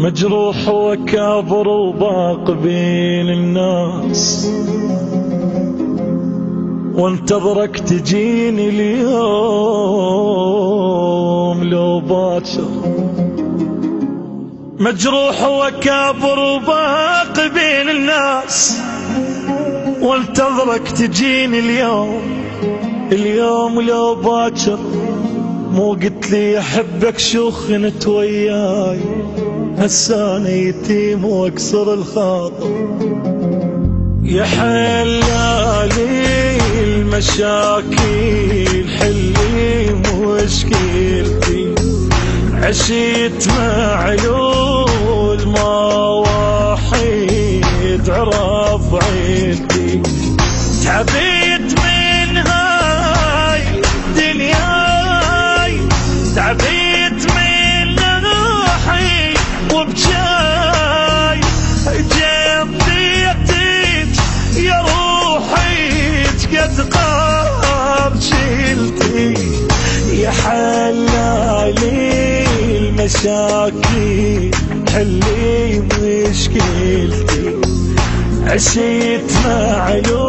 مجروح وكابر وباق بين الناس، وانتظرك تجيني اليوم لو باكر. مجروح وكابر وباق بين الناس، وانتظرك تجيني اليوم لو باكر. مو قلت لي احبك شوخ انت وياي، هسه انا يتيم واكسر الخاطر. يا حلالي المشاكل حلي مشكلتي، عشيت معلول ما وحيد عرف عيلتي. تعبيت من هاي دنياي، تعبيت من ناحي وبجاي، جديتك يا روحي قد قاب شلتي. يا حلالي المشاكل حلي مشكلتي، عشيت معلوم